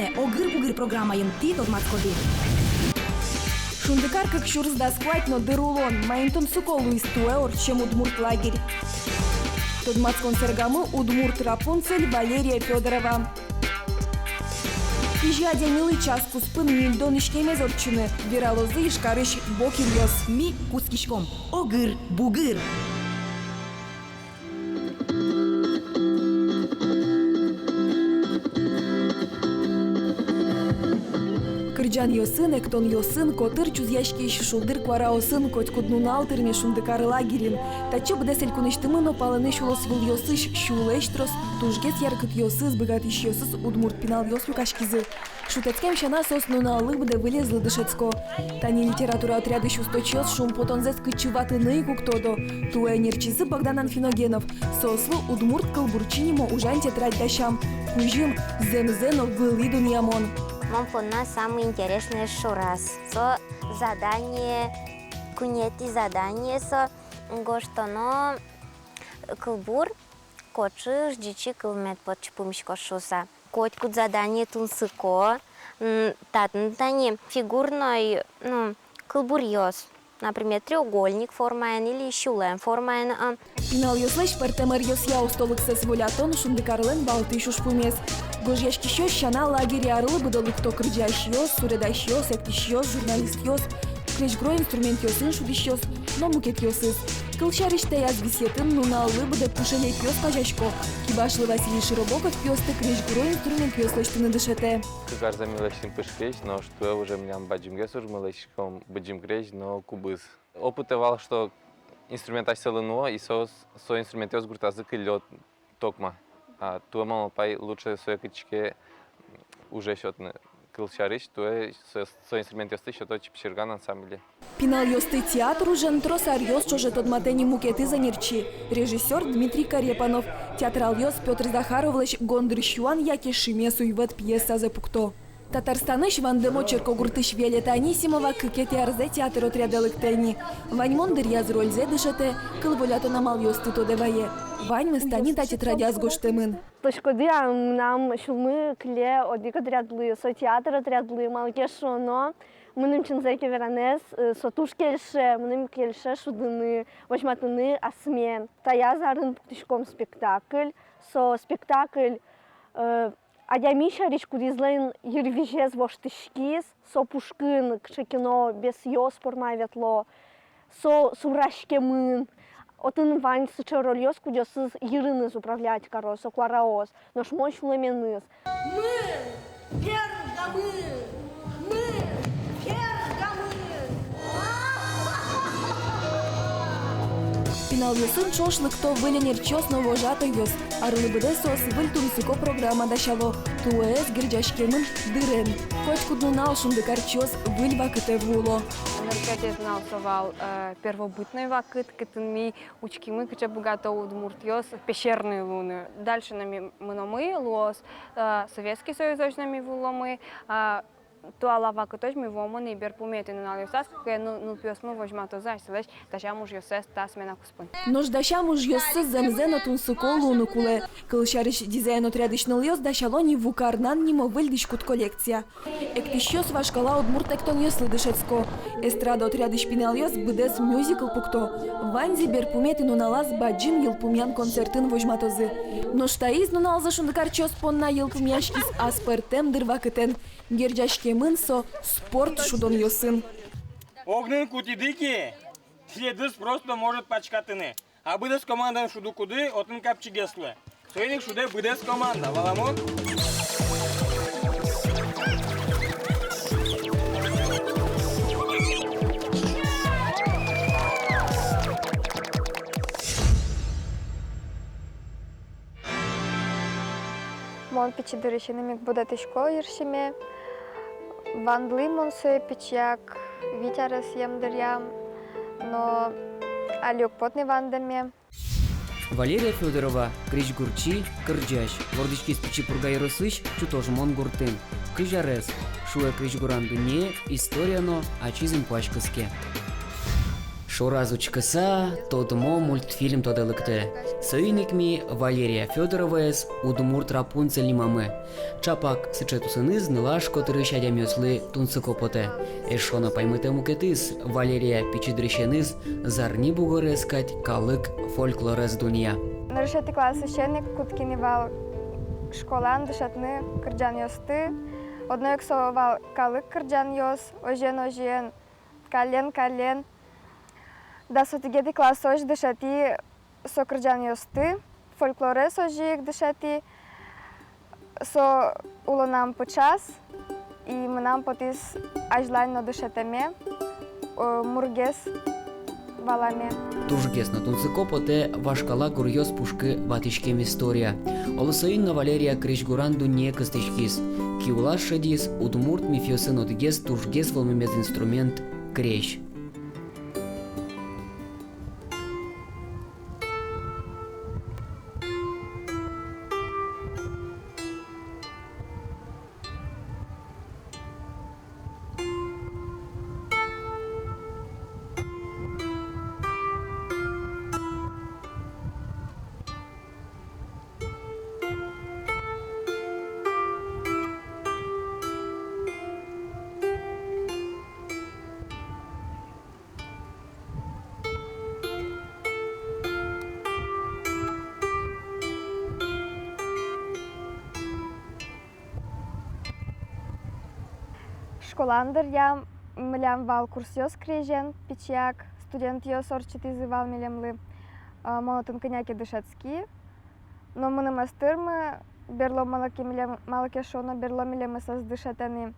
Ане, огыр-бугыр программаем ти тот мацкоди. Шундыкар как щурз да сквать, но дырулон. Маинтон суколу из туэор, чем удмурт лагерь. Тот мацкон сергамы удмурт Рапунцель Валерия Федорова. Ижадя милый час куспын мильдон ишкеме зорчыны. Виралозы ишкарыш бокирьёс. Ми кускишком. Огыр-бугыр. Кырджан йосын, эктон йосын, котыр чузяшки шулдыр квараосын, коть куднун алтырме шундыкар лагерин. Тачу бдесель куныштымын опалыны шулос выл йосыш, шулештрос, тужгец яркыт йосыз, быгатыш йосыз, удмурт пинал йос юкашкизы. Шутецкем шана сос нуналых бде вылезлы дышецко. Тани литература отряды шусточёс, шум потонзес кычыватыны куктодо. Туэ нерчизы Богдан Финогенов. Сослу удмурт кылбурчинимо ужан тетрадь дащам. Кужим земзено вылы дуньямон. Вам понна самое интересное еще раз. Со задание, кунети задание, со гоштоно кылбур, кочы, ждичи кылмет под чпумшко шуса. Котькут задание тунсыко, татнтани фигурной, кылбурьёс. Например, треугольник формаен или щулен формаен. Пинал йослеш партемер йос яу столыксес волятон шундыкарлен балты шушпумес. Гожьяшки щёс шана лагерь арлы быдолык то кырджаш йос, суредаш йос, эктиш йос, журналист йос. Клешгро инструмент йосын шудиш йос, но мукет йосыз. Кылшарышта яз беседын нуналы быды пушелет йос кажашко. Кибашлы Василий Широбоков йосты клешгро инструмент йослештыны дышете. Кыгар замилашин пышкрeć, но что уже млям баджимге сурмылышком баджимгреч, но кубыз. Опытывал, что инструментаж селыно и со инструмент йос гуртазы кылёт токма. А туа мало пай лучше свои кычке уже счетно кылшарыч, туа со инструмент йосты счето чипширган ансамбле. Пинал йосты театр уже нтросар йос, что же тот матени мукеты занерчи. Режиссер Дмитрий Карепанов. Театрал йос Петр Захаровлыч Гондрыщуан яки шимесу и вот пьеса запукто. Татарстаныш Вандемо Черкогуртыш Виолетта Анисимова кыкет ярзе театр отрядылык тени. Ваньмондыр яз рользе дышете, кылболято намал йосты то девае. Вань мыстани та тетрадяз гоштемын. Тошкоди нам шумы кле одик отрядлы, со театр отрядлы, малкешоно. Мыным чинзеке веранес, сотуш кельше, мыным кельше шудыны, вожматыны асме. Таязарын пуктишком спектакль, со спектакль Адямиша речкудизлен ервижез воштышкиз, со пушкын кшекино без йос порма ветло, со сурашкемын. Отын вань сыча рольёс кудёсыз ерыныз управлять коро, со квараос, но шмой шулеменыз. Мы пергамын! Мы пергамын! Пинал йосын шошлык то выленер чёсно вожато йос. Арлы быде сос выль тунсыко программа дашаво. Туэс гирджашкемын дырен. Коть куднунал шундыкар чёс выль вакыте вуло. Энергетия знал первобытный вакыт, кытынми учкимы, кыча богато удмуртьёс пещерные луны. Дальше нами мы лос, Советский Союз нами вуломы, туала вакыточ ми вомоны бер пумети на налёсас, кое ну пьёс мы возьмато зайселеш, дашам уж йосес тас мена куспын. Нож дашам уж йоссы земзено тунсыко луну куле. Кылшарыш дизайн отрядычный йос дашалони вукарнан нимо выльдыш кут коллекция. Эктиш йос вашкала удмурт эктон йослы дышецко. Эстрада отрядыш пинал йос быдес мюзикл пукто. Ванзи бер пумети нуналаз баджим йылпумян концертын возьматозы. Нож таиз нунал зашундыкар чёс понна йылпумяшкис аспертем дыр вакытен. Герджашкемын со спорт шудон йосын. Огнен кутидики, следыс просто может пачкатыны. А быдес командан шуду куды, отын капчигеслы. Сойник шуде быдес команда, валамон? Мон печи дырышынымик будаты школа ершеме. Вандлы мон сөйпич як витярыс емдырям, но алёк потны вандаме. Валерия Федорова, крич гурчи, кырджаш. Вордички спичи пургай росыш, чутож мон гуртын. Крижарес, шуя крич гуранду не, история но, ачизм пачкаске. Шураз учкаса, тодмо мультфильм тоделыкты. Сойникми Валерия Федороваес удмурт Рапунцель нимамы. Чапак сычетусыныз нылаш котырыш адямёслы тунцыкопоте. Эшона паймыте мукетыз Валерия пичидрещеныз зарни бугорескать калык фольклорез дуния. Нарушети клас священник куткинивал школан дышатны кырджан ёсты. Одно ексовал калык кырджан ёс, ожен, кален. Да сотигети клас ож дышати со кырджан ёсты, фольклоре сожик дышати, со улонам почас, и мнам потис ажлайно дышатеме, мургес валаме. Тужгес на тунцыкопоте вашкала курьез пушкы ватишкем история. Олысоинна Валерия Кришгуран дуне кыстышкис. Киулаш шедис удмурт мифиосын отгес тужгес волмемез инструмент крещ. Школандыр ям млям вал курс ёс крежен, пичяк, студент ёс орчит изывал милемлы, монотын коняки дышацки. Но мы на мастырмы, берло малаке шоно, берло милемы саз дышатаны.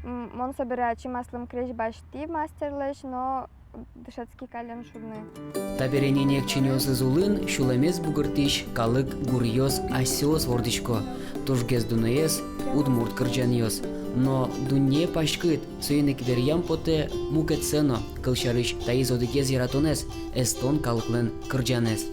Мон собирачи маслом крещ башти мастерлэш, но дышацки кален шудны. Таберененек чинёс изулын, шуламес бугыртиш, калык гурьёс асёс вордичко. Тужгес дунаес, удмурт кырджан ёс. Но дуне пашкыт, сойнекидер ям поте мукетсено, кылшарыш таиз одыгез яратонес, эстон калыклен кырджанес.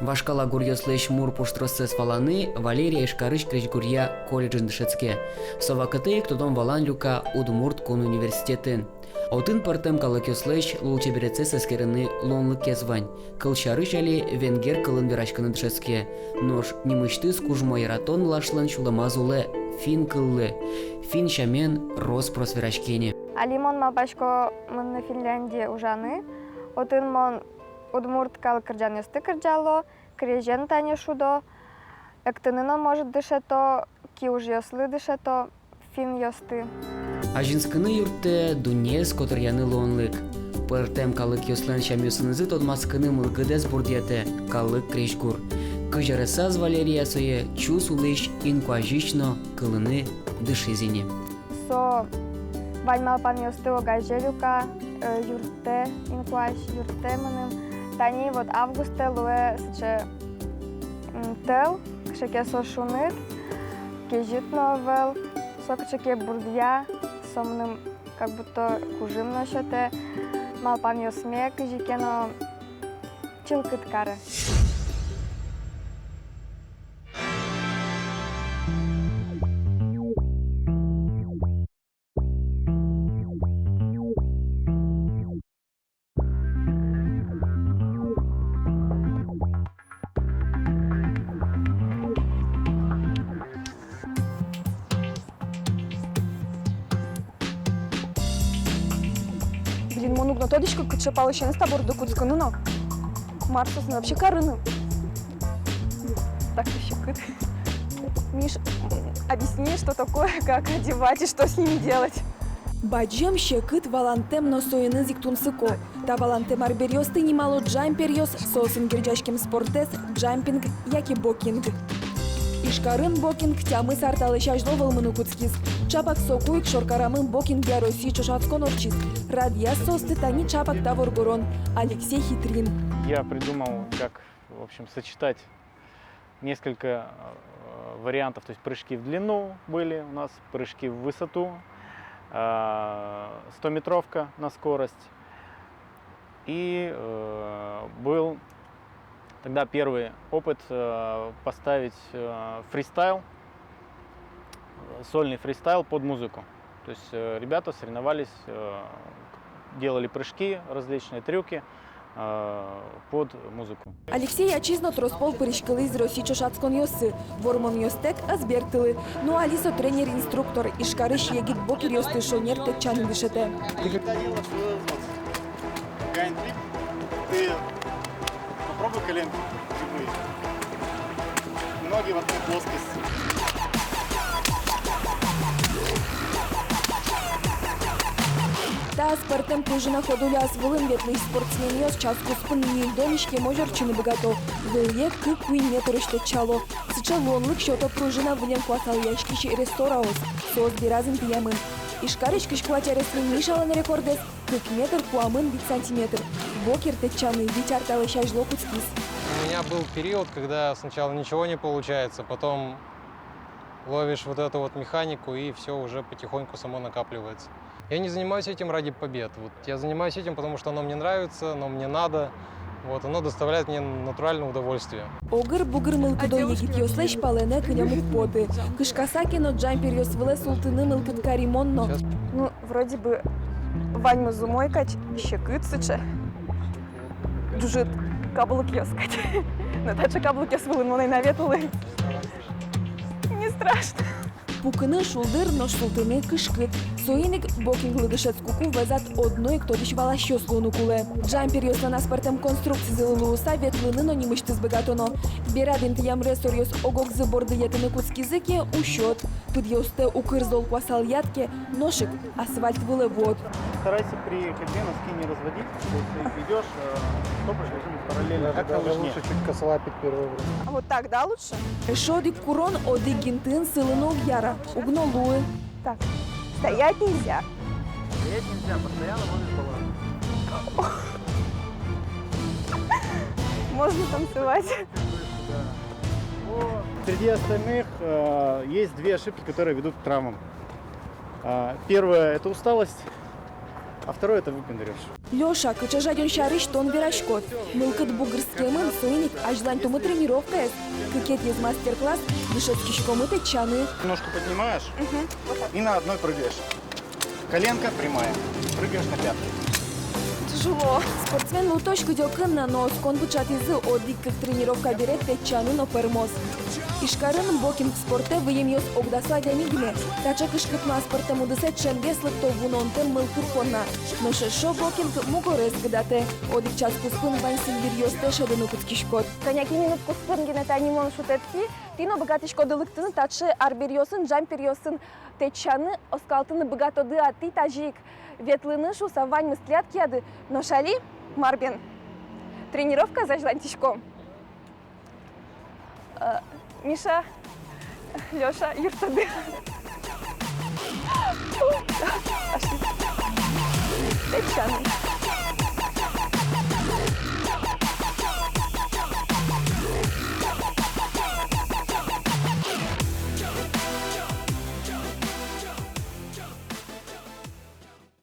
Вашкала гурьёслэш мур пуштросцес валаны Валерия Ишкарыш крещгурья колледжын дышецке. Совакатей ктодон валан люка удмурт кон университетін. Отын партем калакёслэш лулчеберецес эскерыны лонлык кезвань. Кылшарыш али венгер кылын верашканы дышецке. Нож немышты скужмо яратон лашлан шуламазулы фин кыллы. Фин шамен рос просверашкене. Алимон малбашко мын на Финляндии ужаны. Отын мон удмурт кал кырджан ёсты кырджало, крежен тане шудо, эктыныно может дышето, ки уж ёслы дышето, фин ёсты. Ажинскыны юртте дунес котыряны лонлык. Пыртем калык ёслен шамёсынызы тодмаскыны мылгыдес бурдете, калык крещгур. Кыжарысаз Валерия сое чус улыш инкуажично кылыны дышизине. Со ваньмалпан ёсты огажелюка, юрте, инкуаж юрте мыным. Тани вот августе луэ сыче тел, кшеке со шунит, кежит новел, со кшеке бурдья, сомным как будто кужим носете, малпан ёсме, кежикено чилкыт каре. Блин, монук на тодичку кычапал еще на стабор до куцкану, но Марсус вообще карыны. Так еще кыт. Миш, объясни, что такое, как одевать и что с ними делать. Баджем щекыт валантем но соины зиктун сыко. Та валантем арберьосты немало джамперьос, сосын герджашкем спортес, джампинг, яки бокинг. Ишкарын бокинг тямы сарталы шажловал мынукуцкис. Чапак сокуик шоркарамын бокинг я России чушацкон орчис. Радья состы тани чапак таворгорон. Алексей Хитрин. Я придумал, как, в общем, сочетать несколько вариантов. То есть прыжки в длину были у нас, прыжки в высоту, 100-метровка на скорость. И был тогда первый опыт поставить фристайл, сольный фристайл под музыку. То есть ребята соревновались, делали прыжки, различные трюки под музыку. Алексей Ачизно троспол прыжкалы из России чушацкон йосы. Вормон йостек азбертылы. Ну Алисо тренер-инструктор. Ишкарыш егит бокер йосты шонер тетчаны дышете. Ты когда делаешь гайн-трип, ты попробуй коленки прямые. Ноги в одну плоскость. Та спортем пружина ходуля с вылым ветлый спортсмен йос часку спынни домишке можорчины богато. Вылье кык метр чало. Сычалонлык счета пружина вылем классал яшкищи рестораус. Соз биразын пиямын. Ишкарыш кышкуачаресный мишала на рекордес. Кык метр куамын бит сантиметр. Бокер тетчаны витярталы шажло куцкис. У меня был период, когда сначала ничего не получается, потом ловишь вот эту вот механику, и все уже потихоньку само накапливается. Я не занимаюсь этим ради побед. Вот я занимаюсь этим, потому что оно мне нравится, оно мне надо. Вот, оно доставляет мне натуральное удовольствие. Огыр-бугыр мылкыдо егит йослеш палене кынямук поты. Кышкасаки но джампер йосвыле султыны мылкытка римонно. Ну, вроде бы Ваньма зумойкач, щекыцыче. Джужит каблук йоскать. Натача каблук йосвылын моной наветулы. Не страшно. Пукыны шулдыр но шултыны кышкыт. Соиник бокинглы дышецкуку везат одной ктодиш валащослуну куле. Джампер йослана спортем конструкции зылылууса ветлыны но немышты сбегатоно. Берадин тиямре сорьос огок заборды етыны куцкизыки ущет. Пыд йосте укырзол квасал ятке ношик асфальт вылывод. Старайся при ходьбе носки не разводить. То есть ты идешь, топаешь параллельно. Как-то лучше чуть косолапить первое время. А вот так, да, лучше? Шодик курон одик гинтын сылыну яра. Угнолуы. Так, стоять нельзя. Стоять нельзя, постоянно ловишь баланс. Можно танцевать. Среди остальных есть две ошибки, которые ведут к травмам. Первое – это усталость, а второе – это выпендрёж. Лёша, кычажадён шарыш тон верашкот. Мылкыт бугырскемын соиник ажлань тумы тренировка эс. Кыкет есть мастер-класс, дышецкий шкомыты чаны. Немножко поднимаешь и на одной прыгаешь. Коленка прямая, прыгаешь на пятку. Тяжело. Спортсмен луточку дёкынна, но скон бычатызы одик как тренировка берет чаны но пермоз. Ишкарын бокинг спорте выемьёс огдасла дямигме. Тача кышкытма спортем удысет шенгеслык то вунонтем мылкыт фонна. Но шешо бокинг мугорес кыдате. Одик час куспын ваньсин вирьёсте шедыну куткишкот. Коняки минут куспын генетанимон шутетки. Тино богатышкодылыктын тачы арберьёсын, джамперьёсын течаны оскалтыны богатоды ати тажик. Ветлыны шуса вань мыслят кияды. Но шали, Марбин, тренировка зажлань тишком. Миша, Лёша, юртады. Пошли. Течаны.